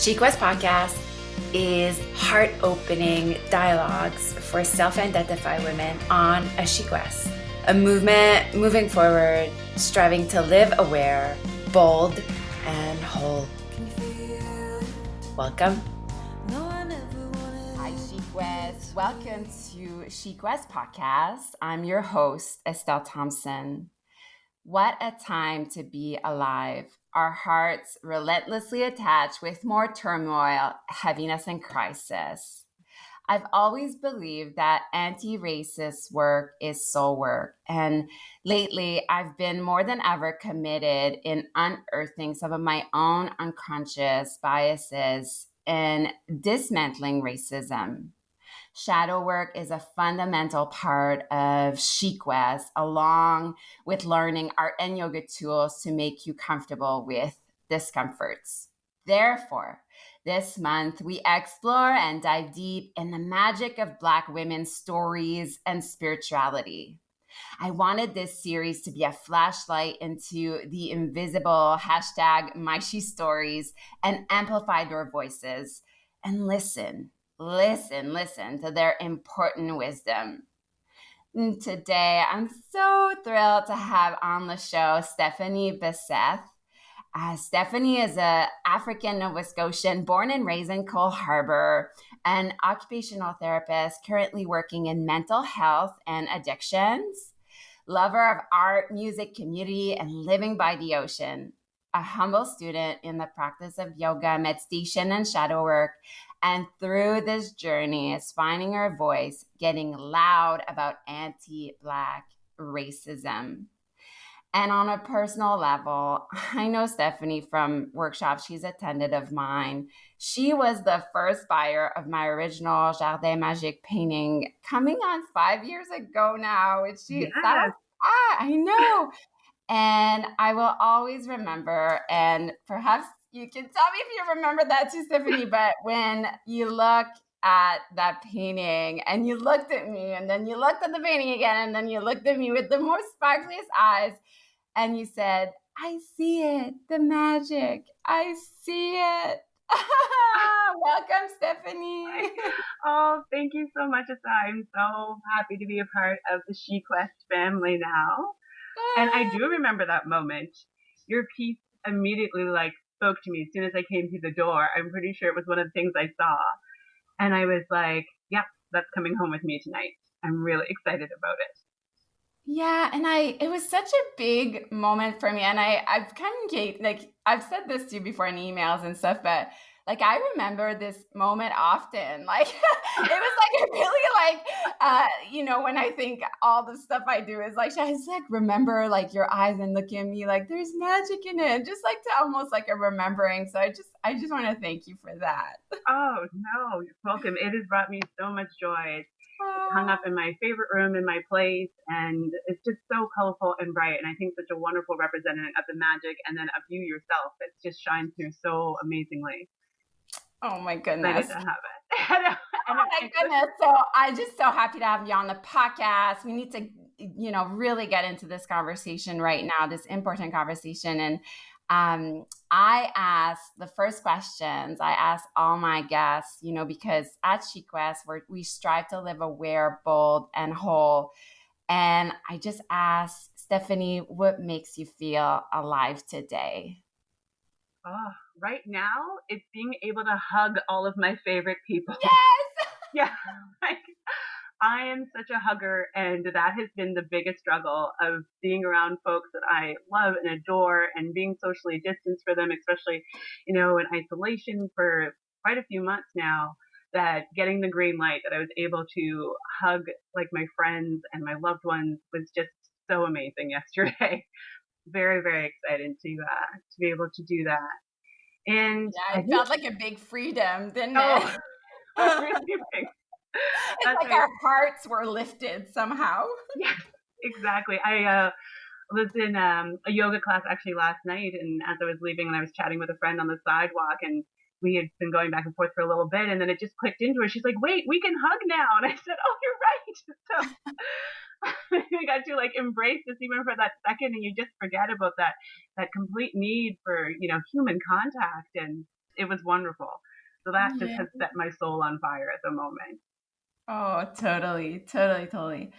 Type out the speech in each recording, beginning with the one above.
Chic West Podcast is heart-opening dialogues for self-identified women on a Chic West, a movement moving forward, striving to live aware, bold, and whole. Welcome. Hi, Chic West. Welcome to Chic West Podcast. I'm your host, Estelle Thompson. What a time to be alive. Our hearts relentlessly attached with more turmoil, heaviness, and crisis. I've always believed that anti-racist work is soul work. And lately, I've been more than ever committed in unearthing some of my own unconscious biases and dismantling racism. Shadow work is a fundamental part of Chic West, along with learning art and yoga tools to make you comfortable with discomforts. Therefore, this month we explore and dive deep in the magic of Black women's stories and spirituality. I wanted this series to be a flashlight into the invisible hashtag #MySheStories and amplify their voices and listen to their important wisdom. And today, I'm so thrilled to have on the show Stephanie Bizzeth. Stephanie is an African Nova Scotian, born and raised in Cole Harbour, an occupational therapist currently working in mental health and addictions, lover of art, music, community, and living by the ocean, a humble student in the practice of yoga, meditation, and shadow work. And through this journey is finding her voice, getting loud about anti-Black racism. And on a personal level, I know Stephanie from workshops she's attended of mine. She was the first buyer of my original Jardin Magique painting coming on 5 years ago now. Which I know. And I will always remember, and perhaps you can tell me if you remember that too, Stephanie, but when you look at that painting and you looked at me and then you looked at the painting again and then you looked at me with the most sparkliest eyes and you said, I see it, the magic, I see it. Welcome, Stephanie. Oh, thank you so much, Asa. I'm so happy to be a part of the Chic West family now. And I do remember that moment. Your piece immediately spoke to me as soon as I came through the door. I'm pretty sure it was one of the things I saw. And I was like, yep, that's coming home with me tonight. I'm really excited about it. Yeah, and it was such a big moment for me. And I've I've said this to you before in emails and stuff, but I remember this moment often. It was really when I think all the stuff I do is I just remember your eyes and look at me there's magic in it, just to almost a remembering. So I just want to thank you for that. Oh no, you're welcome. It has brought me so much joy. It's hung up in my favorite room in my place, and it's just so colorful and bright. And I think such a wonderful representative of the magic and then of you yourself. It just shines through so amazingly. Oh my goodness. Excited to have it. Oh my goodness. So I'm just so happy to have you on the podcast. We need to, really get into this conversation right now, this important conversation. And I asked the first questions, I asked all my guests, because at Chic West, we strive to live aware, bold, and whole. And I just asked Stephanie, what makes you feel alive today? Oh, right now, it's being able to hug all of my favorite people. Yes! Yeah. I am such a hugger, and that has been the biggest struggle of being around folks that I love and adore and being socially distanced for them, especially, in isolation for quite a few months now, that getting the green light that I was able to hug my friends and my loved ones was just so amazing yesterday. Very, very excited to be able to do that. And yeah, it felt like a big freedom, didn't it? It's our hearts were lifted somehow. Yes, exactly. I was in a yoga class actually last night, and as I was leaving, and I was chatting with a friend on the sidewalk, and we had been going back and forth for a little bit, and then it just clicked into her. She's like, "Wait, we can hug now," and I said, "Oh, you're right." So we got to embrace this even for that second, and you just forget about that complete need for human contact. And it was wonderful. So that just Yeah. has set my soul on fire at the moment. Oh, totally, totally, totally.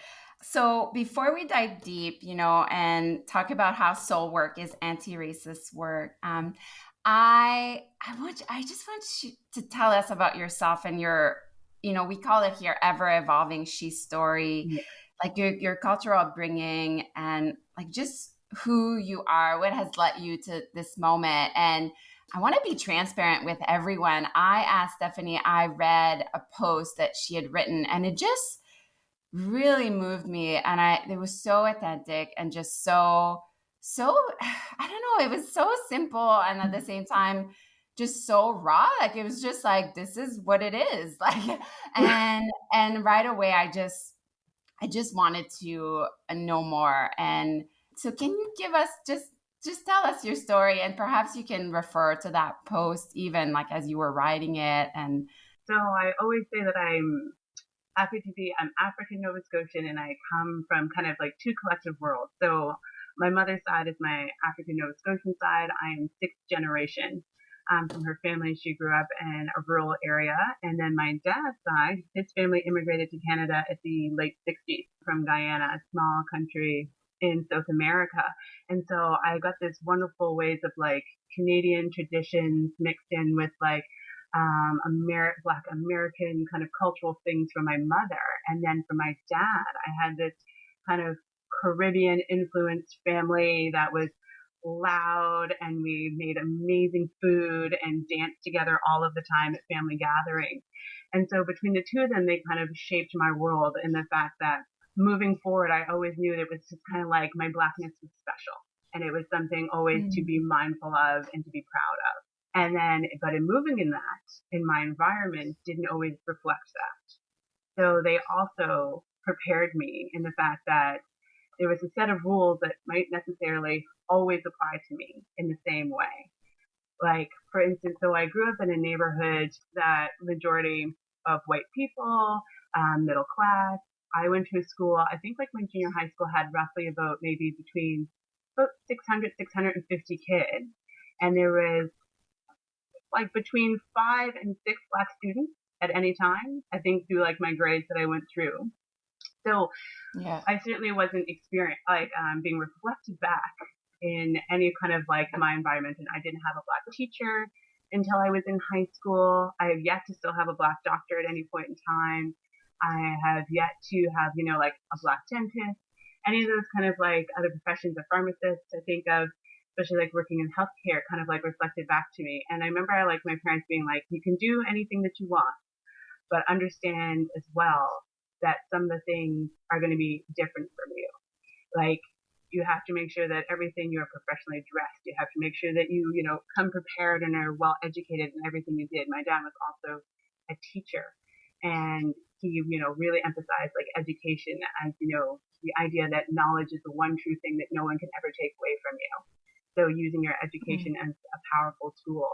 So before we dive deep, and talk about how soul work is anti-racist work, I just want you to tell us about yourself and your, we call it here ever evolving she story, Yeah. like your cultural upbringing and like just who you are, what has led you to this moment. And I want to be transparent with everyone. I asked Stephanie, I read a post that she had written and it just really moved me. And it was so authentic and just so, I don't know, it was so simple. And at the same time, just so raw. Like, it was just like, this is what it is. Like, and right away, I just wanted to know more. And so can you give us just tell us your story, and perhaps you can refer to that post even like as you were writing it. And So I always say that I'm African Nova Scotian, and I come from kind of like two collective worlds. So my mother's side is my African Nova Scotian side. I am sixth generation from her family. She grew up in a rural area. And then my dad's side, his family immigrated to Canada at the late 60s from Guyana, a small country in South America. And so I got this wonderful ways of like Canadian traditions mixed in with like Black American kind of cultural things from my mother. And then for my dad, I had this kind of Caribbean influenced family that was loud, and we made amazing food and danced together all of the time at family gatherings. And so between the two of them, they kind of shaped my world in the fact that moving forward, I always knew that it was just kind of like my Blackness was special. And it was something always to be mindful of and to be proud of. And then, but in moving in my environment didn't always reflect that. So they also prepared me in the fact that there was a set of rules that might necessarily always apply to me in the same way. Like, for instance, so I grew up in a neighborhood that majority of white people, middle class. I went to a school, I think like my junior high school had roughly about maybe between about 600, 650 kids. And there was like between 5 and 6 Black students at any time, I think through like my grades that I went through. So yeah. I certainly wasn't being reflected back in any kind of like my environment. And I didn't have a Black teacher until I was in high school. I have yet to still have a Black doctor at any point in time. I have yet to have, like a Black dentist, any of those kind of like other professions, a pharmacist, I think of, especially like working in healthcare, kind of like reflected back to me. And I remember like my parents being like, you can do anything that you want, but understand as well that some of the things are going to be different from you. Like, you have to make sure that everything you're professionally dressed. You have to make sure that you come prepared and are well educated in everything you did. My dad was also a teacher, and he, really emphasized like education as, the idea that knowledge is the one true thing that no one can ever take away from you. So using your education as a powerful tool.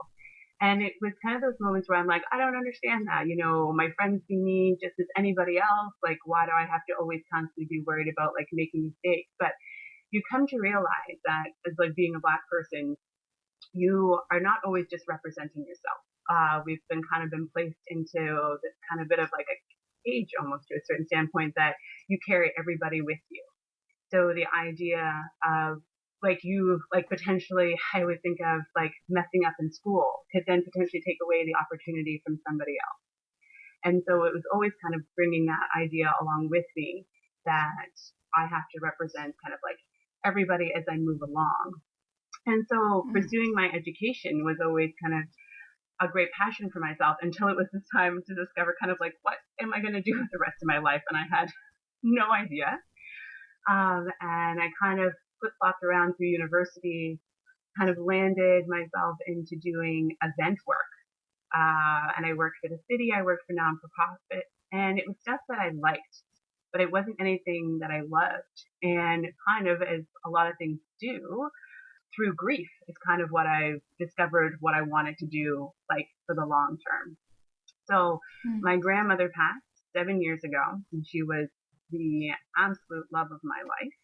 And it was kind of those moments where I'm like, I don't understand that. My friends see me just as anybody else. Like, why do I have to always constantly be worried about like making mistakes? But you come to realize that as like being a Black person, you are not always just representing yourself. We've been placed into this kind of bit of like a cage almost to a certain standpoint that you carry everybody with you. So the idea of like you like potentially, I would think of like messing up in school could then potentially take away the opportunity from somebody else. And so it was always kind of bringing that idea along with me that I have to represent kind of like everybody as I move along. And so pursuing my education was always kind of a great passion for myself until it was this time to discover kind of like, what am I going to do with the rest of my life? And I had no idea. And I kind of flip-flopped around through university, kind of landed myself into doing event work. And I worked for the city, I worked for non-for-profit, and it was stuff that I liked, but it wasn't anything that I loved. And kind of as a lot of things do, through grief is kind of what I discovered what I wanted to do, like for the long term. So my grandmother passed 7 years ago, and she was the absolute love of my life.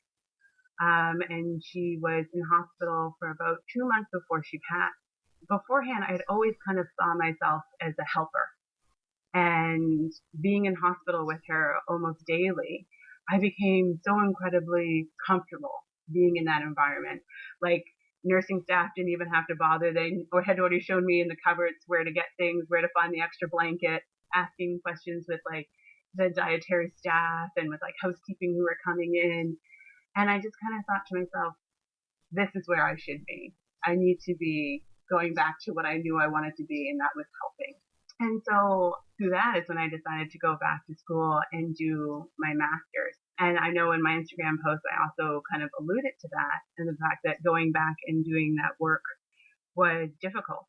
And she was in hospital for about 2 months before she passed. beforehand, I had always kind of saw myself as a helper. And being in hospital with her almost daily, I became so incredibly comfortable being in that environment. Like, nursing staff didn't even have to bother. They had already shown me in the cupboards where to get things, where to find the extra blanket, asking questions with like the dietary staff and with like housekeeping who were coming in. And I just kind of thought to myself, this is where I should be. I need to be going back to what I knew I wanted to be, and that was helping. And so through that is when I decided to go back to school and do my master's. And I know in my Instagram post, I also kind of alluded to that and the fact that going back and doing that work was difficult.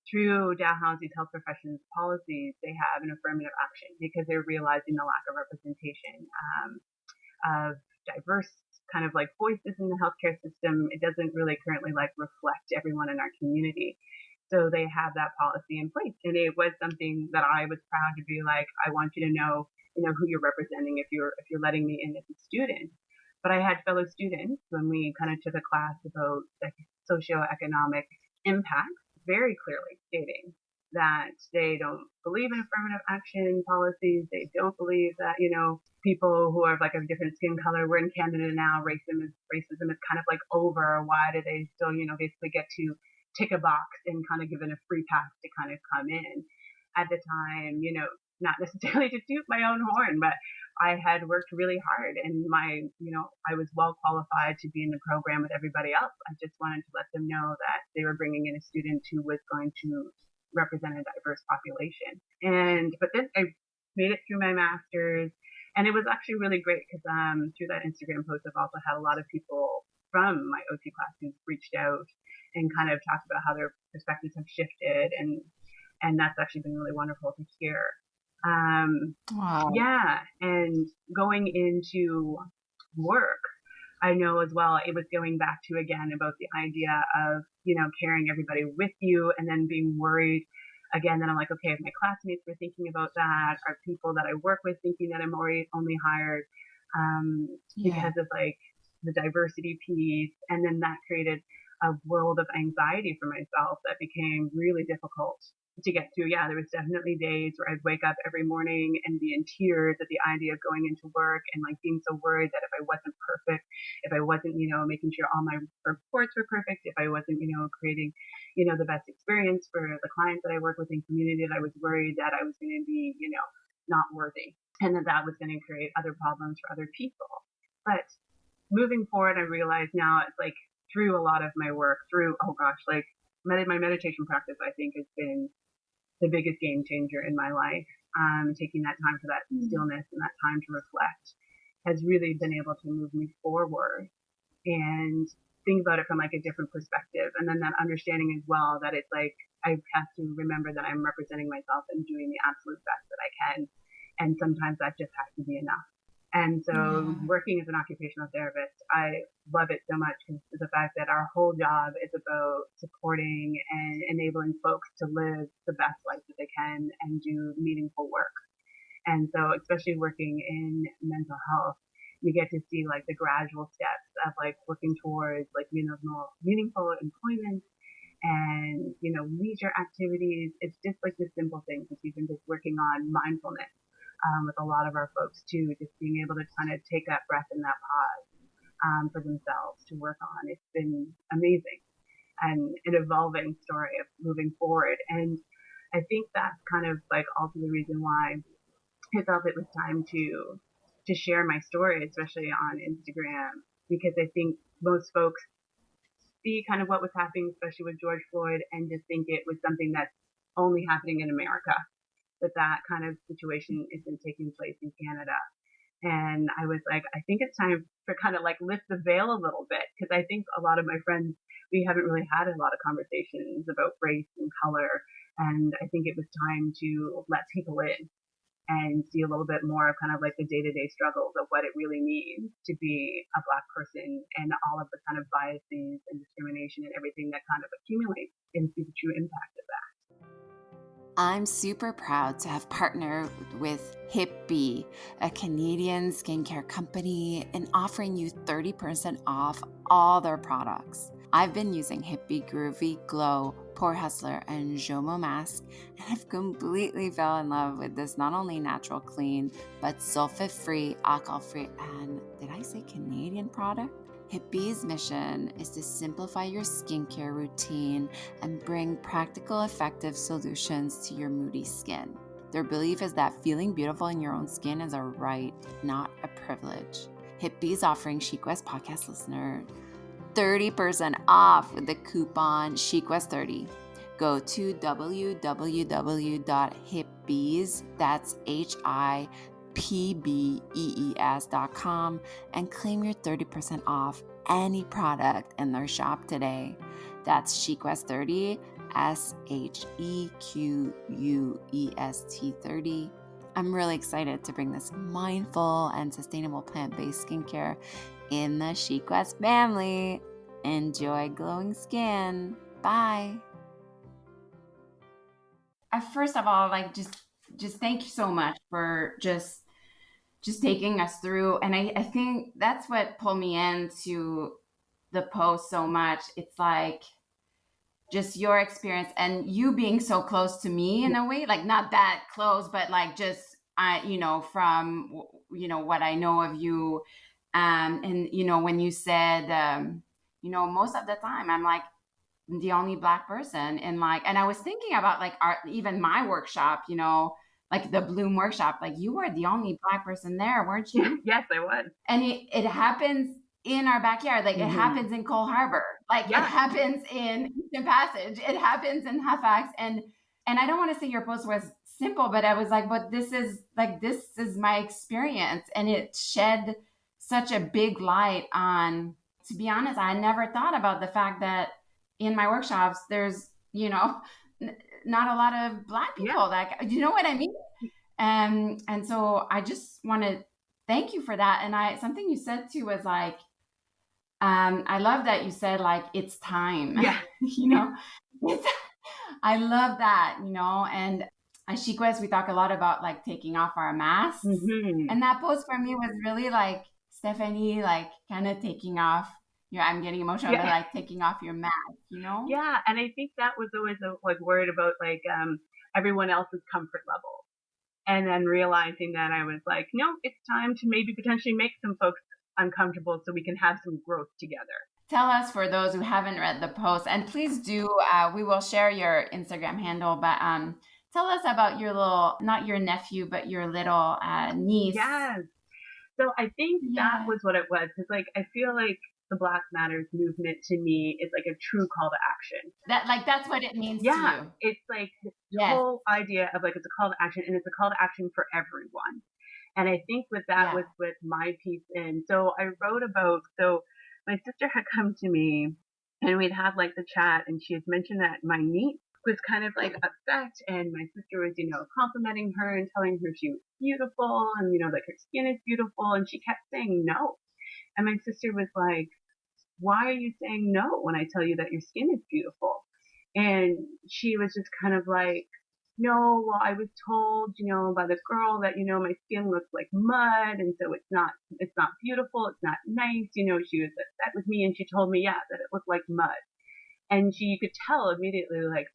Through Dalhousie's health professions policies, they have an affirmative action because they're realizing the lack of representation of diverse kind of like voices in the healthcare system. It doesn't really currently like reflect everyone in our community. So they have that policy in place. And it was something that I was proud to be like, I want you to know who you're representing if you're letting me in as a student. But I had fellow students when we kind of took a class about like socioeconomic impacts, very clearly stating that they don't believe in affirmative action policies. They don't believe that, people who are like of different skin color, we're in Canada now, racism is kind of like over. Why do they still, basically get to tick a box and kind of given a free pass to kind of come in? At the time, not necessarily to toot my own horn, but I had worked really hard and I was well qualified to be in the program with everybody else. I just wanted to let them know that they were bringing in a student who was going to represent a diverse population. But then I made it through my master's, and it was actually really great because through that Instagram post, I've also had a lot of people from my OT class who've reached out and kind of talked about how their perspectives have shifted, and that's actually been really wonderful to hear. Wow. Yeah, and going into work, I know as well, it was going back to again about the idea of, carrying everybody with you and then being worried again that I'm like, okay, if my classmates were thinking about that, are people that I work with thinking that I'm only hired because of like the diversity piece. And then that created a world of anxiety for myself that became really difficult to get through. Yeah, there was definitely days where I'd wake up every morning and be in tears at the idea of going into work and like being so worried that if I wasn't perfect, if I wasn't, making sure all my reports were perfect, if I wasn't, creating, the best experience for the clients that I work with in community, that I was worried that I was going to be, not worthy and that was going to create other problems for other people. But moving forward, I realize now it's like through a lot of my work, my meditation practice, I think has been the biggest game changer in my life. Taking that time for that stillness and that time to reflect has really been able to move me forward and think about it from like a different perspective. And then that understanding as well that it's like, I have to remember that I'm representing myself and doing the absolute best that I can. And sometimes that just has to be enough. And so working as an occupational therapist, I love it so much because the fact that our whole job is about supporting and enabling folks to live the best life that they can and do meaningful work. And so especially working in mental health, you get to see like the gradual steps of like working towards like meaningful employment and, leisure activities. It's just like the simple things. It's even just working on mindfulness. With a lot of our folks too, just being able to kind of take that breath and that pause for themselves to work on. It's been amazing and an evolving story of moving forward. And I think that's kind of like also the reason why I felt it was time to share my story, especially on Instagram, because I think most folks see kind of what was happening, especially with George Floyd, and just think it was something that's only happening in America. That kind of situation isn't taking place in Canada. And I was like, I think it's time to kind of like lift the veil a little bit, because I think a lot of my friends, we haven't really had a lot of conversations about race and color. And I think it was time to let people in and see a little bit more of kind of like the day-to-day struggles of what it really means to be a Black person and all of the kind of biases and discrimination and everything that kind of accumulates and see the true impact of that. I'm super proud to have partnered with Hip Bee, a Canadian skincare company, in offering you 30% off all their products. I've been using Hippie Groovy Glow Pore Hustler and Jomo mask, and I've completely fell in love with this not only natural clean, but sulfate-free, alcohol-free, and did I say Canadian product? Hippie's mission is to simplify your skincare routine and bring practical, effective solutions to your moody skin. Their belief is that feeling beautiful in your own skin is a right, not a privilege. Hippie's offering Chic West podcast listener 30% off with the coupon ChicWest30. Go to www.hipbees, that's HIPBEES.com, and claim your 30% off any product in their shop today. That's ChicWest30, SHEQUEST30. I'm really excited to bring this mindful and sustainable plant-based skincare in the Chic West family. Enjoy glowing skin. Bye. First of all, like just thank you so much for just taking us through. And I think that's what pulled me into the post so much. It's like just your experience and you being so close to me in a way, like not that close, but like just, from, what I know of you. And, when you said, most of the time I'm like the only Black person and I was thinking about like even my workshop, like the Bloom workshop, like you were the only Black person there, weren't you? Yes, I was. And it happens in our backyard. Like it happens in Cole Harbour. Like it happens in Eastern Passage. It happens in Halifax. And I don't want to say your post was simple, but I was like, but this is my experience. And it shed such a big light on, to be honest, I never thought about the fact that in my workshops, there's, not a lot of Black people that, you know what I mean? And so I just want to thank you for that. And something you said too was like, I love that you said like, it's time, I love that, and at Chic West, we talk a lot about like taking off our masks. And that post for me was really like Stephanie, like kind of taking off, I'm getting emotional, but like taking off your mask, Yeah. And I think that was always like worried about like everyone else's comfort level. And then realizing that I was like, no, it's time to maybe potentially make some folks uncomfortable so we can have some growth together. Tell us, for those who haven't read the post, and please do, we will share your Instagram handle, but tell us about your little, not your nephew, but your little niece. Yes. So I think that was what it was. Because like, I feel like the Black Matters movement to me is like a true call to action. That's what it means to you. It's like the whole idea of like, it's a call to action, and it's a call to action for everyone. And I think that was with my piece in. So I wrote about, my sister had come to me and we'd had like the chat, and she had mentioned that my niece was kind of like upset, and my sister was, complimenting her and telling her she was beautiful and, like her skin is beautiful. And she kept saying no. And my sister was like, why are you saying no when I tell you that your skin is beautiful? And she was just kind of like, no, well, I was told, by this girl that, my skin looks like mud. And so it's not beautiful. It's not nice. She was upset with me, and she told me, that it looked like mud. And you could tell immediately like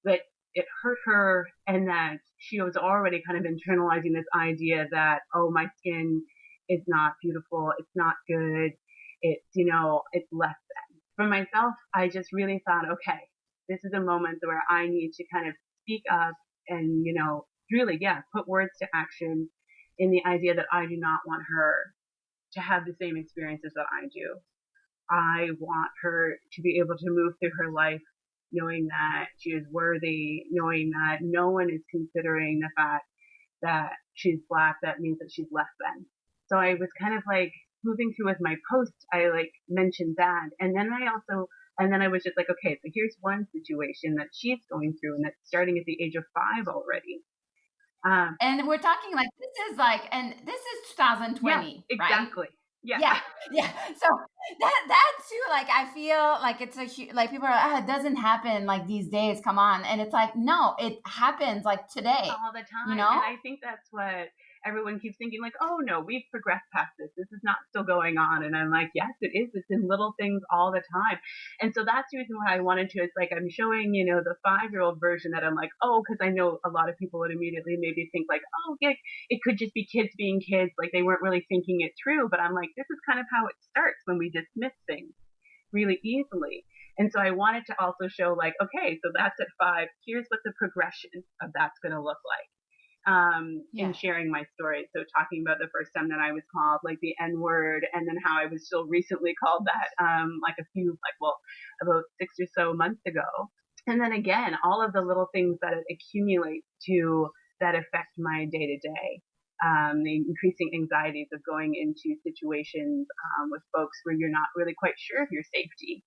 that it hurt her, and that she was already kind of internalizing this idea that, oh, my skin is not beautiful. It's not good. It's, it's less than. For myself, I just really thought, okay, this is a moment where I need to kind of speak up and, really, put words to action in the idea that I do not want her to have the same experiences that I do. I want her to be able to move through her life knowing that she is worthy, knowing that no one is considering the fact that she's Black. That means that she's less than. So I was kind of like moving through with my post. I like mentioned that. And then I was just like, okay, so here's one situation that she's going through, and that's starting at the age of 5 already. And we're talking like, this is 2020, exactly. Right? Yeah. So that too, like, I feel like it's like people are, it doesn't happen like these days. Come on. And it's like, no, it happens like today. All the time. And I think that's what, everyone keeps thinking like, oh no, we've progressed past this. This is not still going on. And I'm like, yes, it is. It's in little things all the time. And so that's the reason why I wanted to. It's like I'm showing, the 5-year-old version that I'm like, oh, because I know a lot of people would immediately maybe think like, oh, yeah, it could just be kids being kids. Like they weren't really thinking it through. But I'm like, this is kind of how it starts when we dismiss things really easily. And so I wanted to also show like, okay, so that's at 5. Here's what the progression of that's going to look like. In sharing my story. So talking about the first time that I was called like the N word, and then how I was still recently called that, about 6 or so months ago. And then again, all of the little things that accumulate to that affect my day to day. The increasing anxieties of going into situations with folks where you're not really quite sure of your safety.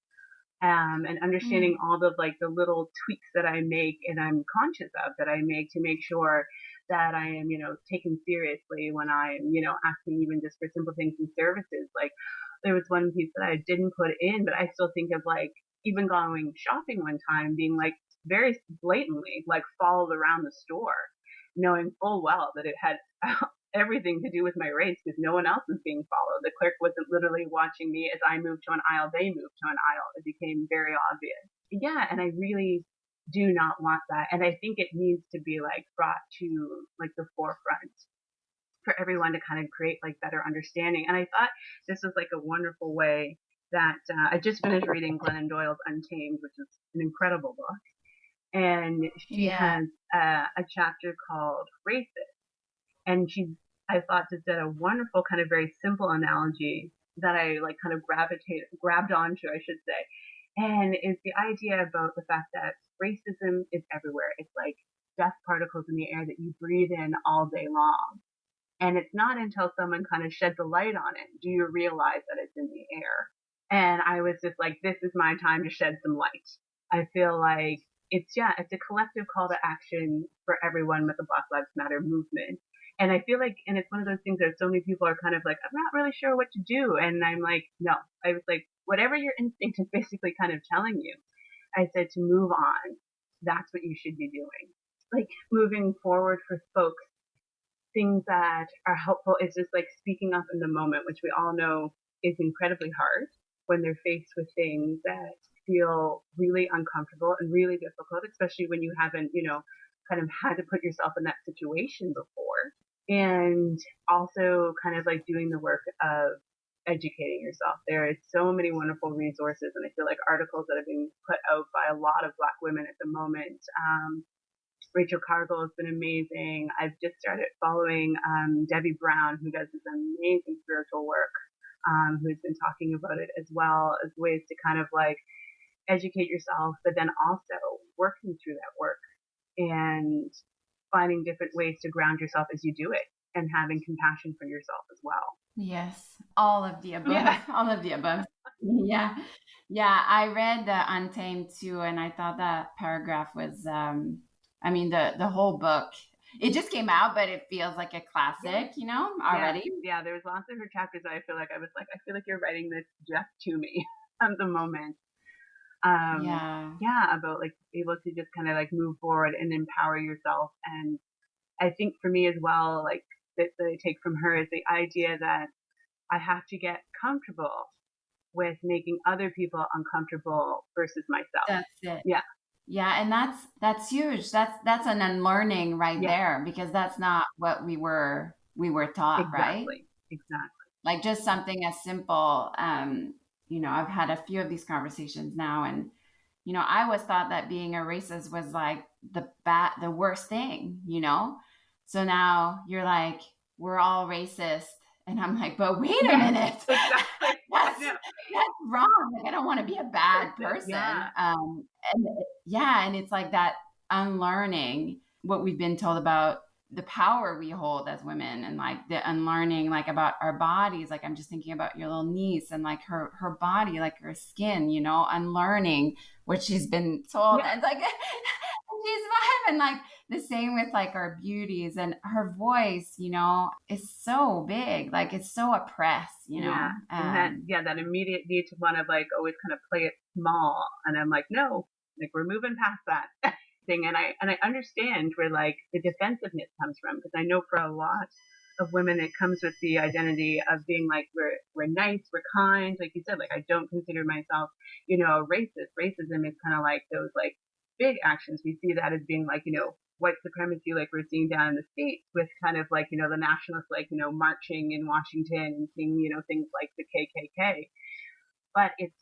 And understanding all the like the little tweaks that I make and I'm conscious of that I make to make sure that I am, taken seriously when I'm, asking even just for simple things and services. Like there was one piece that I didn't put in, but I still think of like even going shopping one time being like very blatantly like followed around the store, knowing full well that it had everything to do with my race because no one else was being followed. The clerk wasn't literally watching me as I moved to an aisle, they moved to an aisle. It became very obvious. Yeah, and I really do not want that. And I think it needs to be like brought to like the forefront for everyone to kind of create like better understanding. And I thought this was like a wonderful way that I just finished reading Glennon Doyle's Untamed, which is an incredible book. And she has a chapter called Racist. And I thought just did a wonderful kind of very simple analogy that I like kind of grabbed onto, I should say. And it's the idea about the fact that racism is everywhere. It's like dust particles in the air that you breathe in all day long. And it's not until someone kind of sheds a light on it do you realize that it's in the air. And I was just like, this is my time to shed some light. I feel like it's a collective call to action for everyone with the Black Lives Matter movement. And I feel like, and it's one of those things that so many people are kind of like, I'm not really sure what to do. And I'm like, no, I was like, whatever your instinct is basically kind of telling you, I said to move on. That's what you should be doing. Like moving forward for folks, things that are helpful is just like speaking up in the moment, which we all know is incredibly hard when they're faced with things that feel really uncomfortable and really difficult, especially when you haven't, kind of had to put yourself in that situation before. And also kind of like doing the work of educating yourself. There is so many wonderful resources, and I feel like articles that have been put out by a lot of Black women at the moment. Rachel Cargill has been amazing. I've just started following Debbie Brown, who does this amazing spiritual work, who's been talking about it as well as ways to kind of like educate yourself, but then also working through that work and finding different ways to ground yourself as you do it and having compassion for yourself as well. Yes, all of the above. Yeah. All of the above. Yeah. I read the Untamed too, and I thought that paragraph was, the whole book. It just came out, but it feels like a classic, already. Yeah, there's lots of her chapters that I feel like I feel like you're writing this just to me at the moment. About like able to just kind of like move forward and empower yourself. And I think for me as well, like that I take from her is the idea that I have to get comfortable with making other people uncomfortable versus myself. That's it. Yeah, and that's huge. That's an unlearning right there, because that's not what we were taught, right? Exactly. Like just something as simple. I've had a few of these conversations now, and I always thought that being a racist was like the worst thing, So now you're like, we're all racist. And I'm like, but wait a minute. Exactly. that's wrong. Like, I don't want to be a bad person. And it's like that unlearning what we've been told about the power we hold as women, and like the unlearning like about our bodies. Like I'm just thinking about your little niece and like her body, like her skin, unlearning what she's been told. And like she's five, and like the same with like our beauties, and her voice, is so big, like it's so oppressed, and that immediate need to want to like always kind of play it small. And I'm like, no, like we're moving past that thing. And I understand where like the defensiveness comes from, because I know for a lot of women, it comes with the identity of being like, we're nice, we're kind. Like you said, like, I don't consider myself, a racist. Racism is kind of like those like big actions. We see that as being like, white supremacy, like we're seeing down in the States with kind of like, the nationalists, like, marching in Washington and seeing, things like the KKK. But it's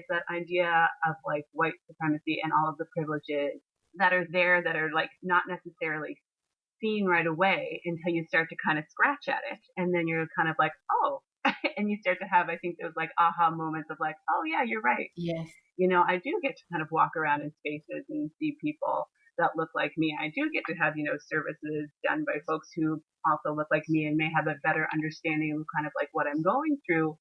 that idea of like white supremacy and all of the privileges that are there that are like not necessarily seen right away until you start to kind of scratch at it. And then you're kind of like, oh, and you start to have, I think those like aha moments of like, oh yeah, you're right. Yes. I do get to kind of walk around in spaces and see people that look like me. I do get to have, services done by folks who also look like me and may have a better understanding of kind of like what I'm going through,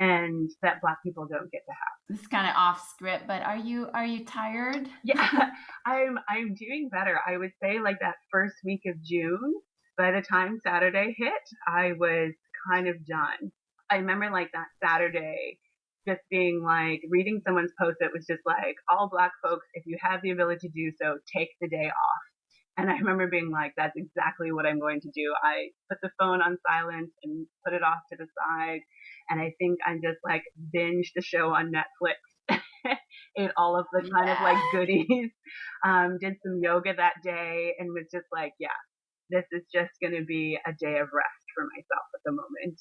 and that Black people don't get to have. This is kind of off script, but are you tired? Yeah, I'm doing better. I would say like that first week of June, by the time Saturday hit, I was kind of done. I remember like that Saturday just being like reading someone's post that was just like, all Black folks, if you have the ability to do so, take the day off. And I remember being like, that's exactly what I'm going to do. I put the phone on silent and put it off to the side. And I think I just like binged the show on Netflix, ate all of the kind of like goodies, did some yoga that day, and was just like, yeah, this is just going to be a day of rest for myself at the moment.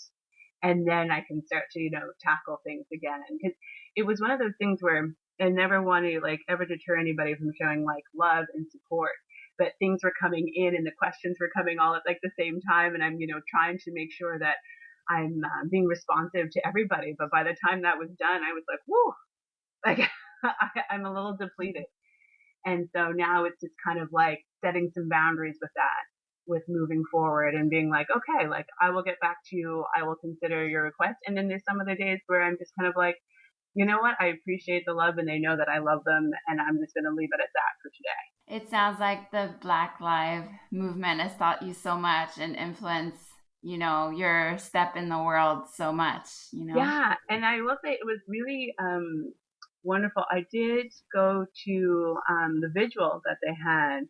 And then I can start to, tackle things again. Because it was one of those things where I never want to like ever deter anybody from showing like love and support. But things were coming in and the questions were coming all at like the same time. And I'm, trying to make sure that I'm being responsive to everybody. But by the time that was done, I was like, whoo, like I'm a little depleted. And so now it's just kind of like setting some boundaries with that, with moving forward and being like, okay, like I will get back to you. I will consider your request. And then there's some of the days where I'm just kind of like, you know what? I appreciate the love and they know that I love them. And I'm just going to leave it at that for today. It sounds like the Black Lives Movement has taught you so much and influenced, your step in the world so much, Yeah. And I will say it was really wonderful. I did go to the vigil that they had,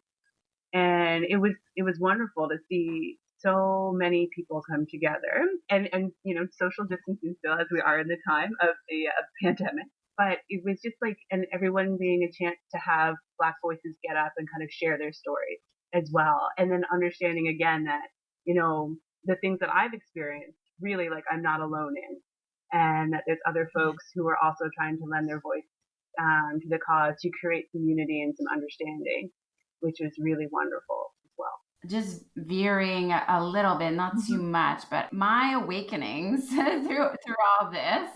and it was wonderful to see so many people come together and social distancing still as we are in the time of the pandemic. But it was just like, and everyone being a chance to have Black voices get up and kind of share their stories as well. And then understanding again that, the things that I've experienced really like I'm not alone in, and that there's other folks who are also trying to lend their voice to the cause to create some unity and some understanding, which was really wonderful as well. Just veering a little bit, not too much, but my awakenings through all this.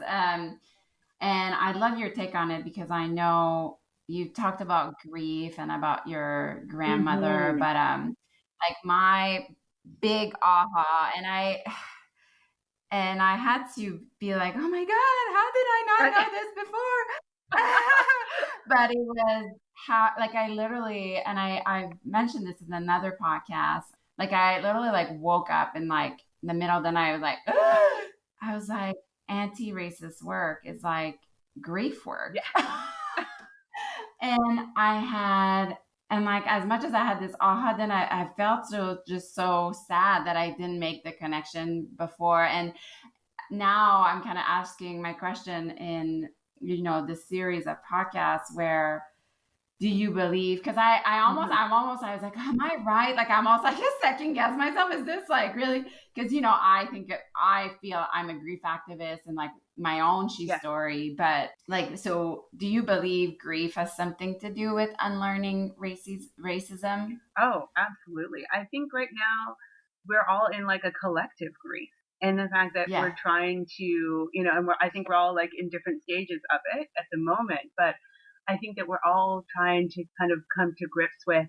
And I love your take on it because I know you talked about grief and about your grandmother, but like my big aha, and I had to be like, oh my God, how did I not know this before? But it was how, like, I literally, and I mentioned this in another podcast, like I literally like woke up in like the middle of the night. I was like, anti-racist work is like grief work. Yeah. And like, as much as I had this aha, then I felt just so sad that I didn't make the connection before. And now I'm kind of asking my question in, this series of podcasts where, do you believe? Because I was like, am I right? Like, I'm almost like a second guess myself. Is this like really? Because, I feel I'm a grief activist and like my own story. But like, so do you believe grief has something to do with unlearning racism? Oh, absolutely. I think right now we're all in like a collective grief. And the fact that we're trying to, and I think we're all like in different stages of it at the moment. But I think that we're all trying to kind of come to grips with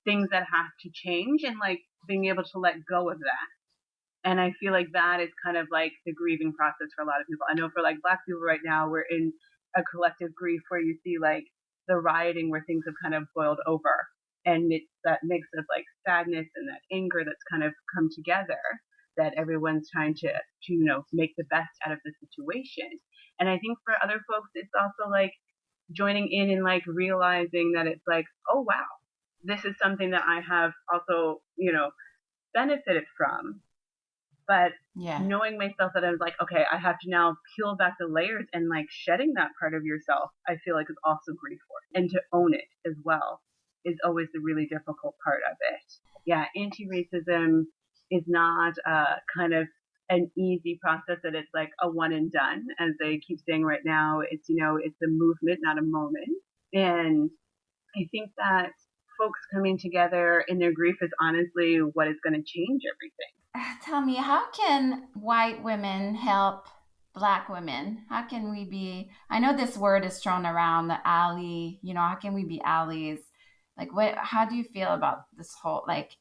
things that have to change and like being able to let go of that. And I feel like that is kind of like the grieving process for a lot of people. I know for like Black people right now, we're in a collective grief where you see like the rioting where things have kind of boiled over. And it's that mix of like sadness and that anger that's kind of come together, that everyone's trying to make the best out of the situation. And I think for other folks, it's also like joining in and like realizing that it's like, oh wow, this is something that I have also, benefited from. But Yeah. knowing myself that I was like, okay, I have to now peel back the layers, and like shedding that part of yourself, I feel like is also grief work. And to own it as well is always the really difficult part of it. Yeah, anti-racism is not kind of an easy process that it's like a one and done, as they keep saying right now. It's, it's a movement, not a moment. And I think that folks coming together in their grief is honestly what is going to change everything. Tell me, how can white women help Black women? How can we be? I know this word is thrown around, the ally. How can we be allies? Like, what? How do you feel about this whole like?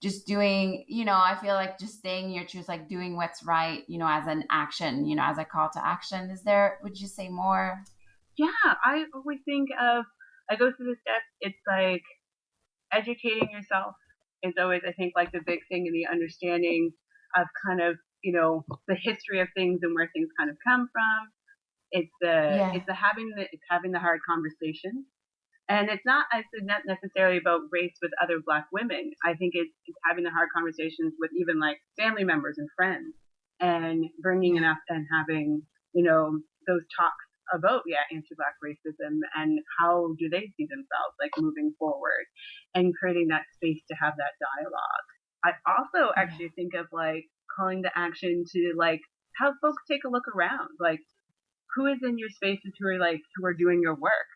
Just doing, I feel like just staying your truth, like doing what's right, as an action, as a call to action. Would you say more? Yeah, I always think of, I go through the steps. It's like educating yourself is always, I think, like the big thing, in the understanding of kind of, the history of things and where things kind of come from. Yeah. It's having the hard conversation. And it's not necessarily about race with other Black women. I think it's having the hard conversations with even like family members and friends, and bringing it Yeah. up and having, those talks about, anti-Black racism and how do they see themselves like moving forward, and creating that space to have that dialogue. I also Yeah. actually think of like calling to action to like have folks take a look around, like who is in your spaces who are doing your work.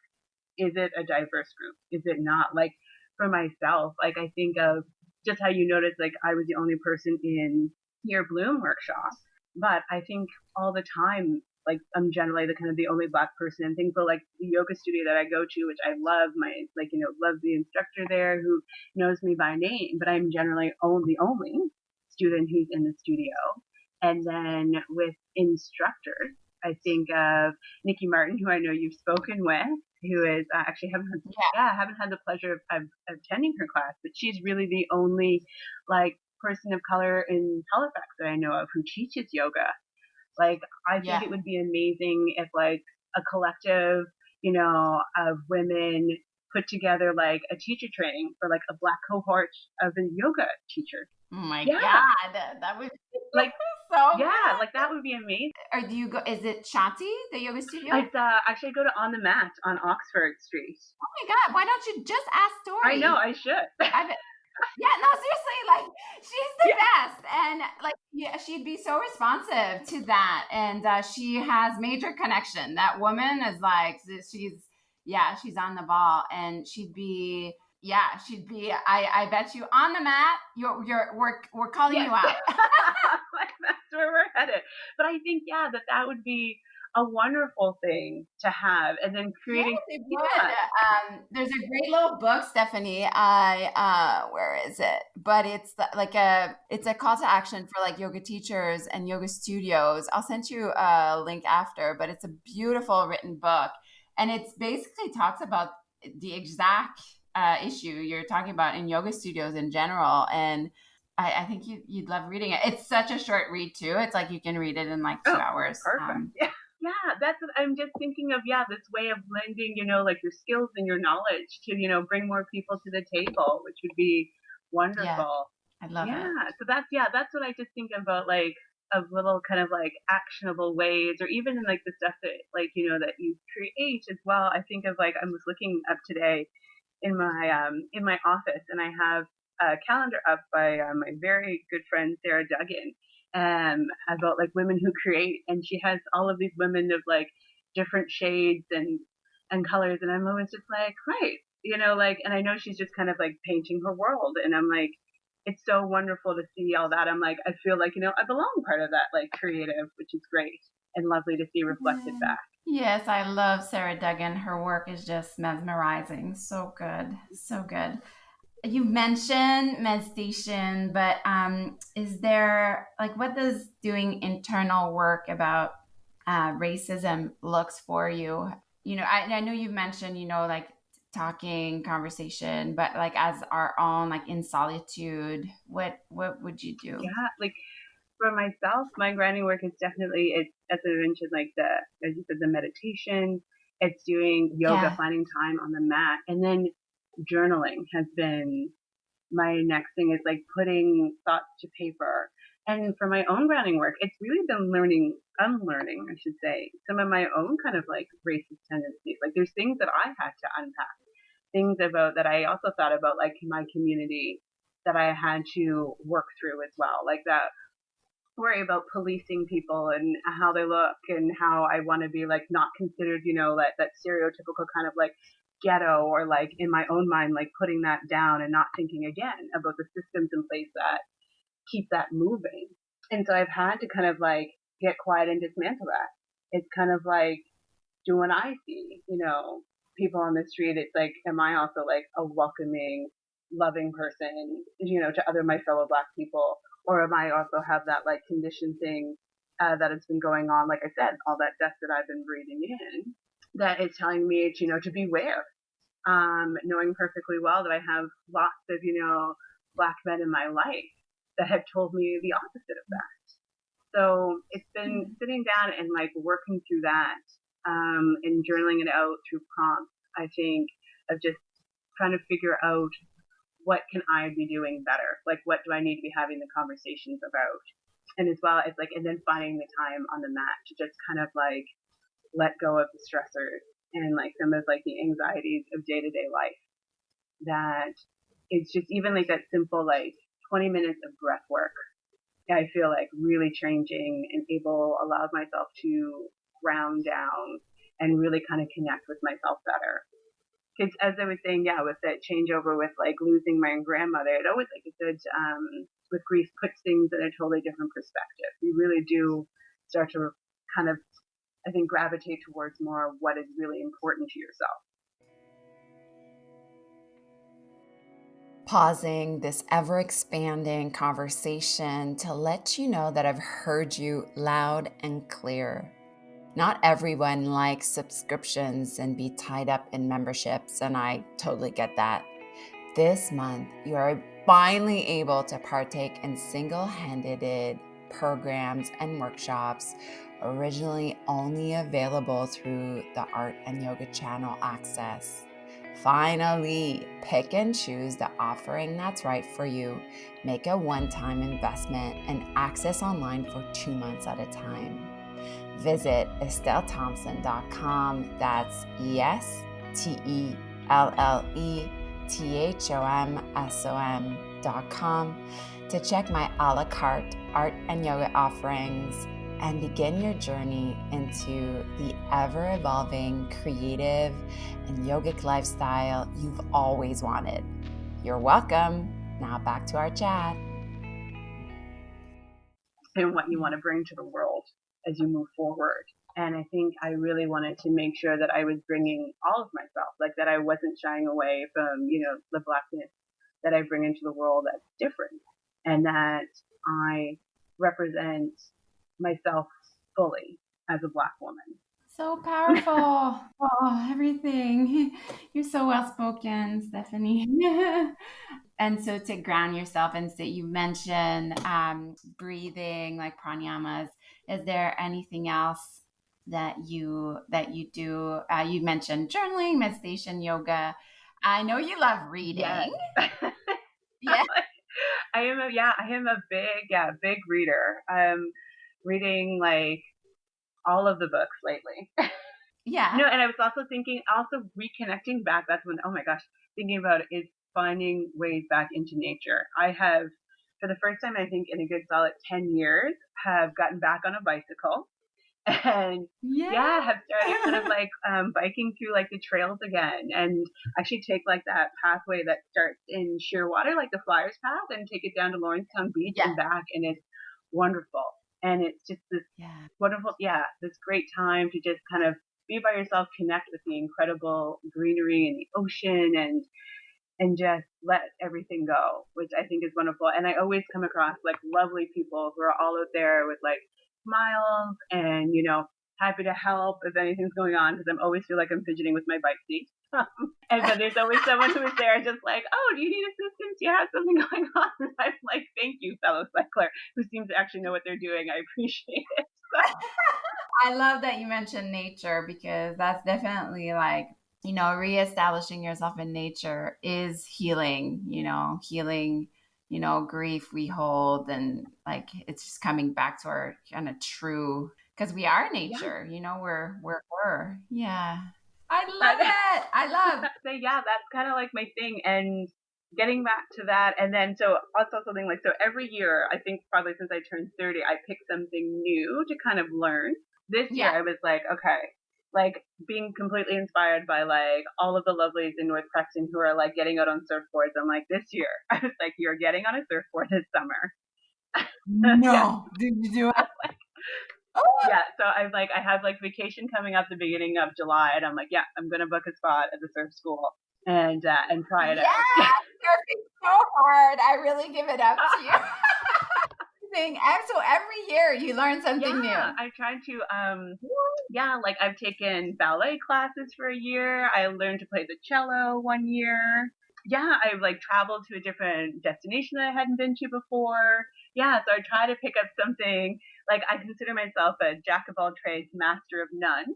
Is it a diverse group? Is it not? Like for myself, like I think of just how you noticed, like I was the only person in your Bloom workshop, but I think all the time, like I'm generally the kind of the only Black person in things. So like the yoga studio that I go to, which I love, love the instructor there who knows me by name, but I'm generally the only student who's in the studio. And then with instructors, I think of Nikki Martin, who I know you've spoken with, who is actually haven't had the pleasure of attending her class, but she's really the only like person of color in Halifax that I know of who teaches yoga. Like I think Yeah. it would be amazing if like a collective, of women put together like a teacher training for like a Black cohort of the yoga teachers. Oh my Yeah, God, that would be like so yeah, like good. that would be amazing. Or do you go? Is it Shanti, the yoga studio? It's actually I go to On the Mat on Oxford Street. Oh my God, why don't you just ask I know Tori? I should. I bet. Yeah, no, seriously, like she's the Yeah, best, and like yeah, she'd be so responsive to that, and she has major connection. That woman is like she's on the ball, and she'd be. I bet you on the mat. We're calling yes. you out. Like that's where we're headed. But I think that would be a wonderful thing to have, and then Yes, creating. it would. Yeah, There's a great little book, Stephanie. Where is it? But it's a call to action for like yoga teachers and yoga studios. I'll send you a link after, but it's a beautiful written book, and it's basically talks about the exact issue you're talking about in yoga studios in general. And I think you'd love reading it. It's such a short read too. It's like you can read it in like two oh, hours. perfect. Yeah. Yeah, that's what I'm just thinking of. Yeah, this way of blending, like your skills and your knowledge to, bring more people to the table, which would be Yeah, wonderful. I love Yeah, it. so that's what I just think about, like of little kind of like actionable ways, or even in like the stuff that like that you create as well. I think of like I was looking up today in my office, and I have a calendar up by my very good friend Sarah Duggan, about like women who create, and she has all of these women of like different shades and colors, and I'm always just like, right, like, and I know she's just kind of like painting her world, and I'm like, it's so wonderful to see all that. I'm like, I feel like I belong part of that like creative, which is great and lovely to see reflected Yeah. back. Yes, I love Sarah Duggan. Her work is just mesmerizing. So good. So good. You mentioned meditation, but is there like what does doing internal work about racism looks for you? I know you've mentioned, like talking, conversation, but like as our own, like in solitude, what would you do? Yeah, like for myself, my grounding work is definitely, it's as I mentioned, like as you said, the meditation. It's doing yoga, Yeah. finding time on the mat, and then journaling has been my next thing. Is like putting thoughts to paper, And for my own grounding work, it's really been unlearning, I should say, some of my own kind of like racist tendencies. Like there's things that I had to unpack, things about that I also thought about like my community that I had to work through as well. Like that worry about policing people and how they look and how I want to be like not considered, that stereotypical kind of like ghetto, or like in my own mind, like putting that down and not thinking again about the systems in place that keep that moving. And so I've had to kind of like get quiet and dismantle that. It's kind of like, do when I see, people on the street, it's like, am I also like a welcoming, loving person, to other my fellow Black people? Or am I also have that like conditioned thing that has been going on, like I said, all that death that I've been breathing in, that is telling me, to beware, knowing perfectly well that I have lots of, Black men in my life that have told me the opposite of that. So it's been sitting down and like working through that, and journaling it out through prompts, I think, of just trying to figure out what can I be doing better? Like, what do I need to be having the conversations about? And as well as like, and then finding the time on the mat to just kind of like let go of the stressors and like some of like the anxieties of day to day life. That it's just even like that simple, like 20 minutes of breath work, I feel like really changing and allowed myself to ground down and really kind of connect with myself better. Because as I was saying, yeah, with that changeover with like losing my grandmother, it always, like I said, with grief, puts things in a totally different perspective. You really do start to kind of, I think, gravitate towards more what is really important to yourself. Pausing this ever-expanding conversation to let you know that I've heard you loud and clear. Not everyone likes subscriptions and be tied up in memberships, and I totally get that. This month, you are finally able to partake in single-handed programs and workshops originally only available through the Art and Yoga Channel access. Finally, pick and choose the offering that's right for you. Make a one-time investment and access online for 2 months at a time. Visit EstelleThompson.com. That's EstelleThompson.com to check my a la carte art and yoga offerings and begin your journey into the ever-evolving, creative, and yogic lifestyle you've always wanted. You're welcome. Now back to our chat. And what you want to bring to the world as you move forward. And I think I really wanted to make sure that I was bringing all of myself, like that I wasn't shying away from, the Blackness that I bring into the world that's different, and that I represent myself fully as a Black woman. So powerful. Oh, everything. You're so well spoken, Stephanie. And so to ground yourself, and so you mentioned breathing, like pranayamas. Is there anything else that you do? You mentioned journaling, meditation, yoga. I know you love reading. Yes. Yeah. I am a big reader. Reading like all of the books lately. Yeah. No, and I was also thinking, reconnecting back. That's when, oh my gosh, thinking about it is finding ways back into nature. I have, for the first time, I think in a good solid 10 years, have gotten back on a bicycle and have started kind of like biking through like the trails again, and actually take like that pathway that starts in Shearwater, like the Flyers path, and take it down to Lawrencetown Beach and back, and it's wonderful. And it's just this wonderful, this great time to just kind of be by yourself, connect with the incredible greenery and the ocean, and just let everything go, which I think is wonderful. And I always come across like lovely people who are all out there with like smiles and, happy to help if anything's going on, because I always feel like I'm fidgeting with my bike seat. And so there's always someone who is there just like, oh, do you need assistance? You have something going on? And I'm like, thank you, fellow cycler, who seems to actually know what they're doing. I appreciate it. So. I love that you mentioned nature, because that's definitely like, reestablishing yourself in nature is healing, grief we hold, and like it's just coming back to our kind of true, because we are Yeah. nature, we're yeah. I love it. I love. So yeah, that's kind of like my thing. And getting back to that, and then so also something like, so every year, I think probably since I turned 30, I pick something new to kind of learn. This year Yeah. I was like, okay, like being completely inspired by like all of the lovelies in North Preston who are like getting out on surfboards. I'm like, this year I was like, you're getting on a surfboard this summer. Yeah. No. Did you do it? Oh, Yeah, so I have like vacation coming up the beginning of July, and I'm like, yeah, I'm gonna book a spot at the surf school and try it yeah. out. Surfing so hard. I really give it up to you. So every year you learn something new. Yeah, I tried to yeah, like I've taken ballet classes for a year. I learned to play the cello one year. Yeah, I've like traveled to a different destination that I hadn't been to before. Yeah, so I try to pick up something. Like I consider myself a jack of all trades, master of none.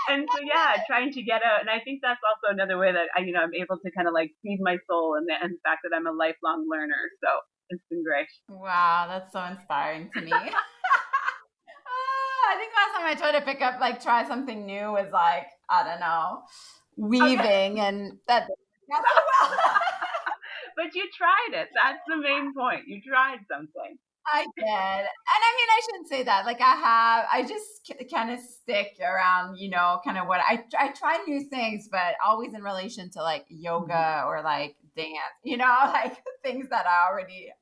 And so yeah, trying to get out, and I think that's also another way that I'm able to kind of like feed my soul, and the fact that I'm a lifelong learner. So it's been great. Wow, that's so inspiring to me. I think last time I tried to try something new was like, I don't know, Okay. weaving, and that didn't work out so well. But you tried it. That's the main point. You tried something. I did. And I mean, I shouldn't say that. I just kind of stick around, kind of what I try new things, but always in relation to like yoga or like dance, like things that I already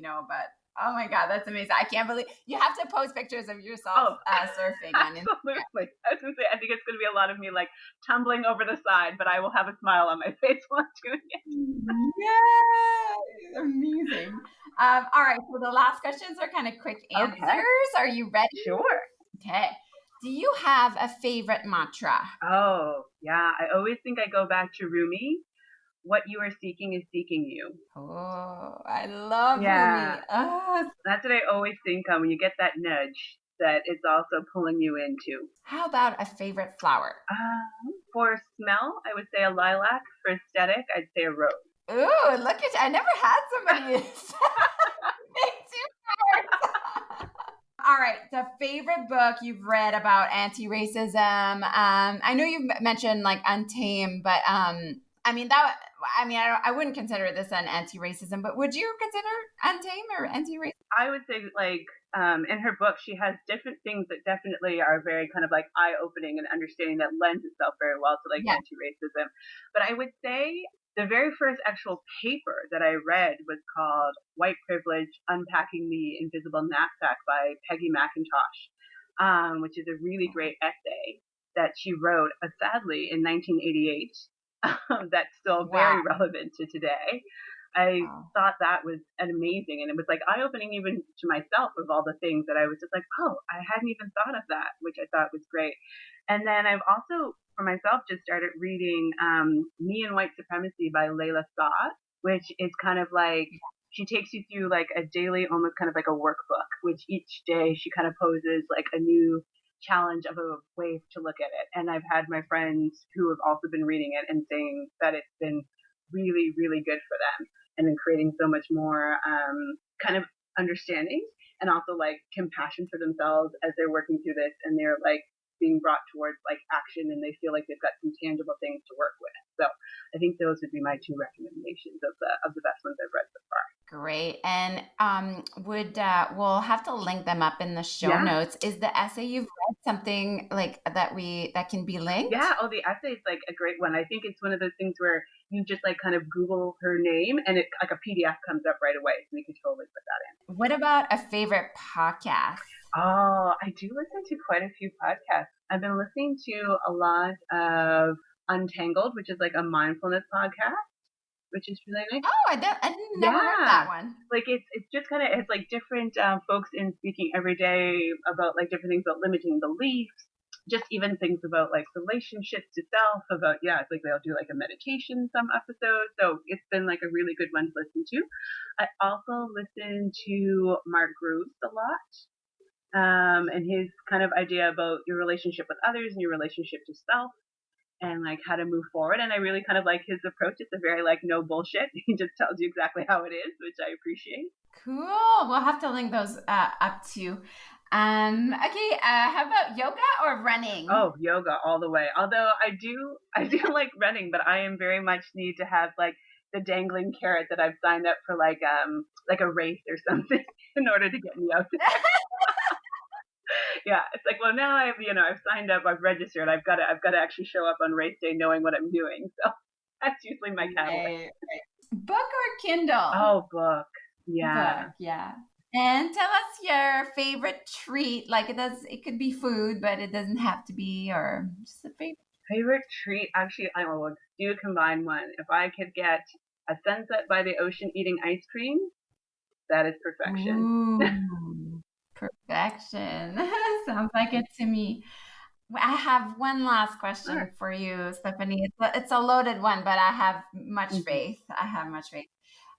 know. But oh my God, that's amazing. I can't believe you have to post pictures of yourself Oh, surfing on Instagram. absolutely. I was gonna say, I think it's gonna be a lot of me like tumbling over the side, but I will have a smile on my face while I'm doing it. Yeah, amazing. All right, so the last questions are kind of quick answers. Okay, Are you ready? sure. Okay. Do you have a favorite mantra? Oh, yeah. I always think I go back to Rumi. What you are seeking is seeking you. Oh, I love Yeah, Rumi. Oh, that's what I always think of when you get that nudge that it's also pulling you into. how about a favorite flower? For smell, I would say a lilac. For aesthetic, I'd say a rose. Ooh, look at you. I never had somebody say two flowers. All right, the favorite book you've read about anti-racism. I know you've mentioned like Untamed, but I mean that. I mean, I wouldn't consider this an anti-racism, but would you consider Untamed or anti-racism? I would say like in her book, she has different things that definitely are very kind of like eye-opening and understanding that lends itself very well to like Yeah. anti-racism. But I would say the very first actual paper that I read was called White Privilege: Unpacking the Invisible Knapsack by Peggy McIntosh, which is a really great essay that she wrote, sadly, in 1988. That's still Wow. very relevant to today. I Wow. thought that was an amazing, and it was like eye opening even to myself of all the things that I was just like, oh, I hadn't even thought of that, which I thought was great. And then I've also, for myself, just started reading Me and White Supremacy by Layla Saad, which is kind of like she takes you through like a daily, almost kind of like a workbook, which each day she kind of poses like a new challenge of a way to look at it. And I've had my friends who have also been reading it and saying that it's been really, really good for them and in creating so much more kind of understanding and also like compassion for themselves as they're working through this and they're like being brought towards like action and they feel like they've got some tangible things to work with. So I think those would be my two recommendations of the best ones I've read so far. Great. And we'll have to link them up in the show Yeah. notes. Is the essay you've read something like that can be linked? Yeah, oh, the essay is like a great one. I think it's one of those things where you just like kind of Google her name and it like a PDF comes up right away. So you can totally put that in. What about a favorite podcast? Oh, I do listen to quite a few podcasts. I've been listening to a lot of Untangled, which is like a mindfulness podcast, which is really nice. Oh, I didn't never heard that one. Like it's just kind of it's like different folks in speaking every day about like different things about limiting beliefs, just even things about like relationships to self, about it's like they'll do like a meditation some episodes. So it's been like a really good one to listen to. I also listen to Mark Groves a lot. And his kind of idea about your relationship with others and your relationship to self. and like how to move forward. And I really kind of like his approach. It's a very like no bullshit. He just tells you exactly how it is, which I appreciate. Cool. We'll have to link those up too. Okay. How about yoga or running? Oh, yoga all the way. Although I do like running, but I am very much need to have like the dangling carrot that I've signed up for like a race or something in order to get me out there. Yeah, it's like, well, now I've signed up, I've registered, I've got to actually show up on race day knowing what I'm doing. So that's usually my catalyst. Right. Book or Kindle? Oh, book. Yeah. Book, yeah. And tell us your favorite treat. Like it could be food, but it doesn't have to be, or just a favorite treat. Actually, I will do combine one. If I could get a sunset by the ocean eating ice cream, that is perfection. Ooh, perfection. Sounds like it to me. I have one last question for you, Stephanie. It's a loaded one, but I have much faith. I have much faith.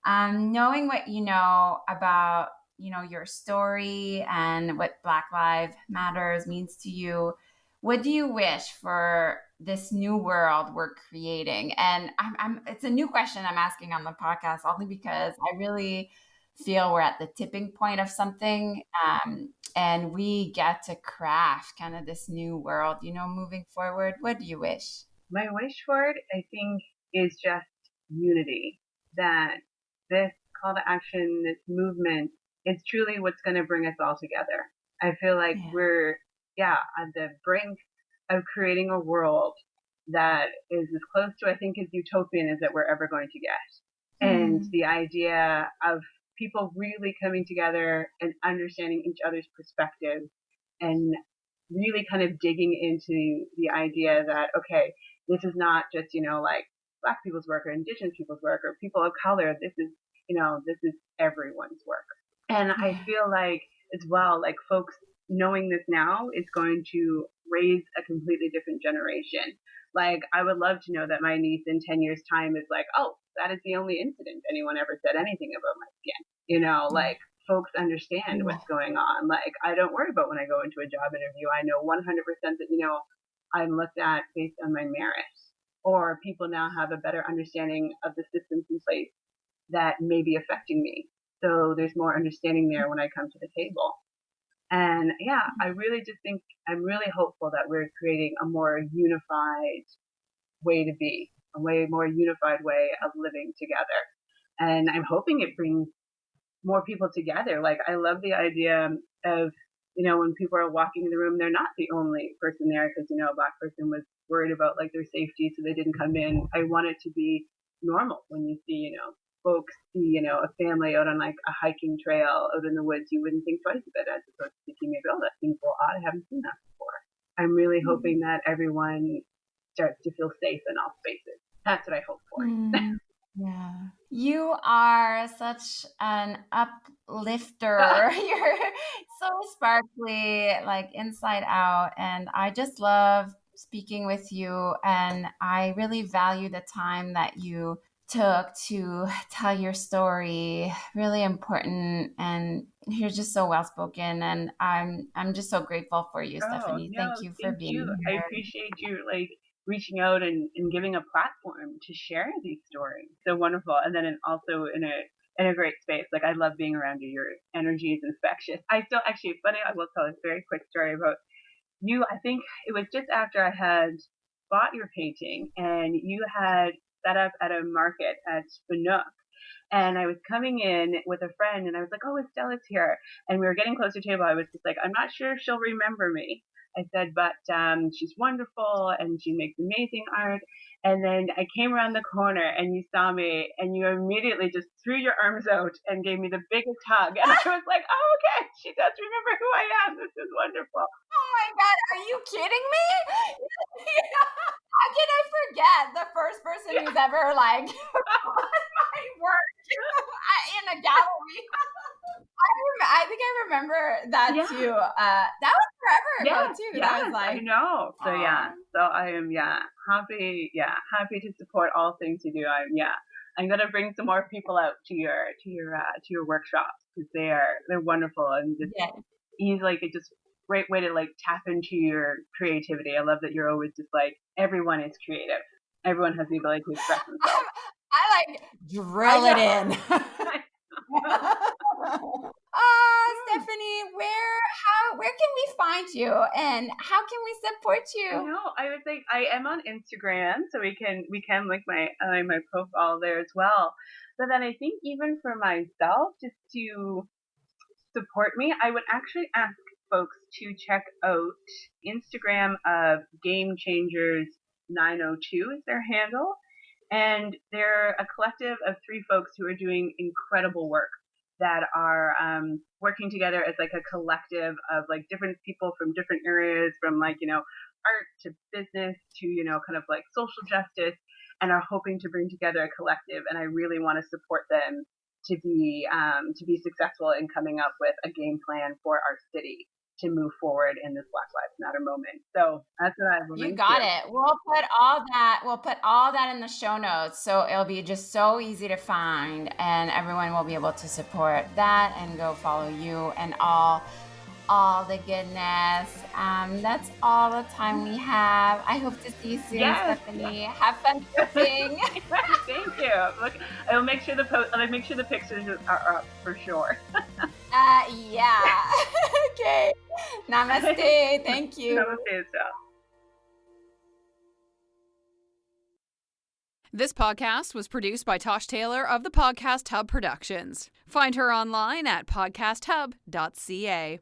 Knowing what you know about, your story and what Black Lives Matters means to you, what do you wish for this new world we're creating? And it's a new question I'm asking on the podcast only because I really feel we're at the tipping point of something, and we get to craft kind of this new world, moving forward. What do you wish? My wish for it, I think, is just unity. That this call to action, this movement, is truly what's going to bring us all together. I feel like we're on the brink of creating a world that is as close to, I think, as utopian as that we're ever going to get. And the idea of people really coming together and understanding each other's perspective and really kind of digging into the idea that, okay, this is not just, like Black people's work or Indigenous people's work or people of color. This is everyone's work. And I feel like as well, like folks knowing this now is going to raise a completely different generation. Like I would love to know that my niece in 10 years time is like, oh, that is the only incident anyone ever said anything about my skin. Like folks understand what's going on. Like I don't worry about when I go into a job interview. I know 100% that, I'm looked at based on my merit. Or people now have a better understanding of the systems in place that may be affecting me. So there's more understanding there when I come to the table. And I really just think I'm really hopeful that we're creating a more unified way to be, a way more unified way of living together. And I'm hoping it brings more people together. Like I love the idea of, when people are walking in the room, they're not the only person there because, a Black person was worried about like their safety, so they didn't come in. I want it to be normal when you see, folks see, a family out on like a hiking trail out in the woods. You wouldn't think twice of it as opposed to thinking maybe, oh, that seems a little odd. I haven't seen that before. I'm really hoping that everyone starts to feel safe in all spaces. That's what I hope for. Yeah. You are such an uplifter. You're so sparkly, like inside out. And I just love speaking with you. And I really value the time that you took to tell your story. Really important. And you're just so well spoken. And I'm just so grateful for you, Stephanie. No, thank you for being here. I appreciate you reaching out and giving a platform to share these stories. So wonderful. And then also in a great space. Like I love being around you. Your energy is infectious. I still actually funny, I will tell a very quick story about you. I think it was just after I had bought your painting and you had set up at a market at Spanook. And I was coming in with a friend and I was like, oh, Estella's here. And we were getting close to the table. I was just like, I'm not sure if she'll remember me. I said, but she's wonderful and she makes amazing art. And then I came around the corner and you saw me and you immediately just threw your arms out and gave me the biggest hug. And I was like, oh, okay, she does remember who I am. This is wonderful. Oh my God, are you kidding me? How can I forget the first person who's ever like my work in a gallery? I think I remember that too. That was forever ago too. That was like, I know. So so I am happy to support all things you do. I'm gonna bring some more people out to your workshops because they're wonderful and just easy. Like it just great way to like tap into your creativity. I love that you're always just like, everyone is creative. Everyone has the ability to express themselves. I like drill it in. Stephanie, where can we find you and how can we support you? I know. I would think I am on Instagram, so we can link my profile there as well. But then I think even for myself, just to support me, I would actually ask folks to check out Instagram of Game Changers 902 is their handle. And they're a collective of 3 folks who are doing incredible work that are working together as like a collective of like different people from different areas, from like, art to business to, kind of like social justice, and are hoping to bring together a collective. And I really want to support them to be successful in coming up with a game plan for our city to move forward in this Black Lives Matter moment. So that's what I will. You got it. We'll put all that in the show notes, so it'll be just so easy to find, and everyone will be able to support that and go follow you and all the goodness. That's all the time we have. I hope to see you soon, yes. Stephanie. Have fun surfing. Thank you. Look, I'll make sure the pictures are up for sure. Yeah. Okay. Namaste. Thank you. Namaste, Estelle. This podcast was produced by Tosh Taylor of the Podcast Hub Productions. Find her online at podcasthub.ca.